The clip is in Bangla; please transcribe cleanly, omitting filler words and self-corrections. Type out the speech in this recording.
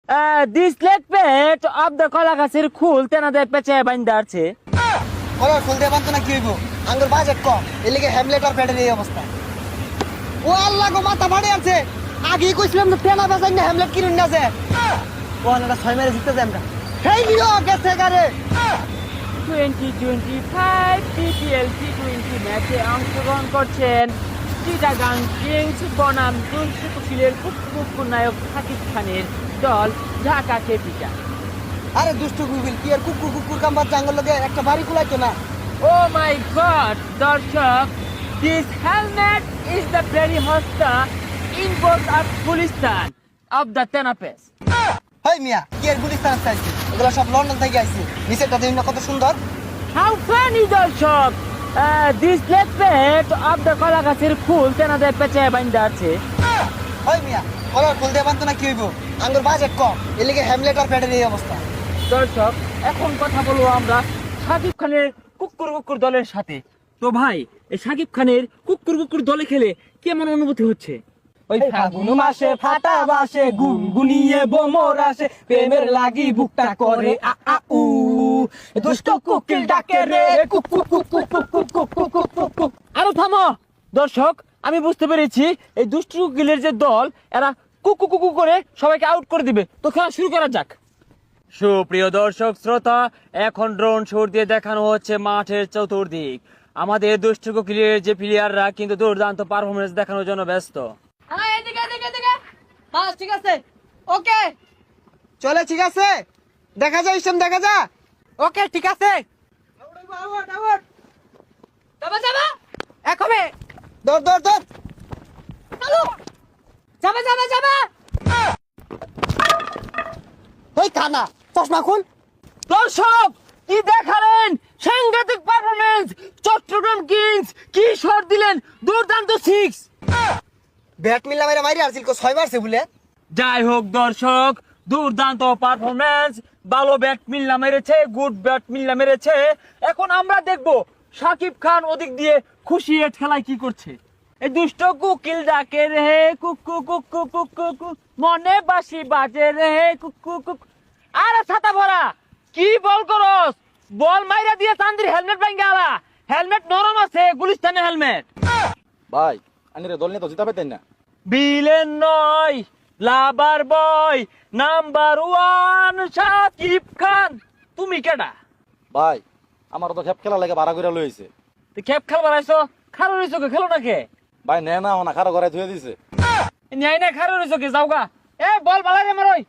This leg pet of the কলা গাছের খুল তেনাদের পেঁচে বাইন্দা আছে। কলার ফুল দিয়ে বানতো না কি হইব? আঙ্গুর বাজেট কম, এর লিগে হ্যামলেট আর প্যাডের এই অবস্থা। ও আল্লাহ গো, মাথা ফাড়ে আছে। আগেই কইছিলাম তো তেনা বেচাই না হ্যামলেট কিনুন না যে। ও আল্লাহ, 6 মেরে জিততে যাই আমরা। হেই লিও গেছে গারে। 2025 PPL T20 ম্যাচে অংশগ্রহণ করছেন চিটাগাং কিংস বনাম দুষ্টকুকিলের কুকুর নায়ক সাকিব খানের দল ঢাকা ক্যাপিটাল। আরে দুষ্টু গুগল কি আর কুকুর কামবার জাঙ্গল লগে একটা বাড়ি কুলাইতো না। Oh my God, দর্শক, this helmet is the very hosta import of Gulistan of the Tenapes. হেই মিয়া, কি আর গুলিস্তান চাইছি? এগুলো সব লন্ডন থেকে আইছে। নিচেরটা দেখুন না কত সুন্দর। How funny, দর্শক! This leg pet of the কলা গাছের ফুল তেনাদের পেঁচে বাইন্দা আছে। হেই মিয়া, কলার ফুল দিয়ে বানতো না কি হইব? আঙ্গুর বাজেট কম, এর লিগে হ্যামলেট আর প্যাডের এই অবস্থা। দর্শক, এখন কথা বলবো আমরা সাকিব খানের কুকুর দলের সাথে। তো ভাই, এই সাকিব খানের কুকুর দলে খেলে কেমন অনুভূতি হচ্ছে? ওই ফাগুন মাসে ফাটা বাসে গুনগুনিয়ে বোমর আসে, প্রেমের লাগি বুকটা করে আ আ উ, দুষ্ট কুকিল ডাকে রে cook cook cook cook cook cook cook cook cook cook cook. আরো থামো দর্শক, আমি বুঝতে পেরেছি এই দুষ্টু গিলের যে দল, এরা কুকু করে সবাইকে আউট করে দিবে। তো খেলা শুরু করা যাক। সুপ্রিয় দর্শক শ্রোতা, এখন ড্রোন শট দিয়ে দেখানো হচ্ছে মাঠের চতুর্দিক। আমাদের দুষ্টু কুকিলের যে প্লেয়াররা কিন্তু দুর্দান্ত পারফরমেন্স দেখানোর জন্য ব্যস্ত। হ্যাঁ, এদিকে এদিকে এদিকে। বাস ঠিক আছে, ওকে চলে ঠিক আছে, দেখা যায় ইসম, দেখা যা। ওকে ঠিক আছে। যাবা যাবা একবে দৌড় দৌড় দৌড়। চালু, যাবা যাবা যাবা। ওই কানা, চশমা খুল। দর্শক, কি দেখালেন সাংঘাতিক পারফরমেন্স! চট্টগ্রাম কিংস কি শট দিলেন, দুর্দান্ত সিক্স। ব্যাট মিল্লা মেরে মারি আসছিল, 6 মারছে বলে। যাই হোক দর্শক, দুর্দান্ত পারফরমেন্স, ভালো ব্যাট মিল্লা মেরেছে, গুড ব্যাট মিল্লা মেরেছে। এখন আমরা দেখব সাকিব খান ওদিক দিয়ে খুশি এ ঠেলায় কি করছে। এই দুষ্ট কুকিল ডাকে রে কুকু কুকু কুকু কুক, মনে বাসি বাজে রে কুকু কুক। আরে ছাতা ভরা, কি বল করস? বল মাইরা দিয়ে চান্দির হেলমেট ভাঙ্গা আলা। হেলমেট নরম আছে, গুলিস্তানের হেলমেট। ভাই আনিরে দল নিয়ে তো জিতা পেতেন না। বিলেন নয়, লাভার বয়, নাম্বার 1 সাকিব খান। তুমি কেডা? ভাই আমার তো খেপ খেলা লাগে ভাড়া করে লইছে। তুই খেপ খেলবার আইছো? খারো রইছো কে? খেলো না কে? ভাই নে না না খারো ঘরে ধুয়ে দিছে। ন্যায় না খারো রইছো কে? যাও গা। এ বল বালাই রে মারই।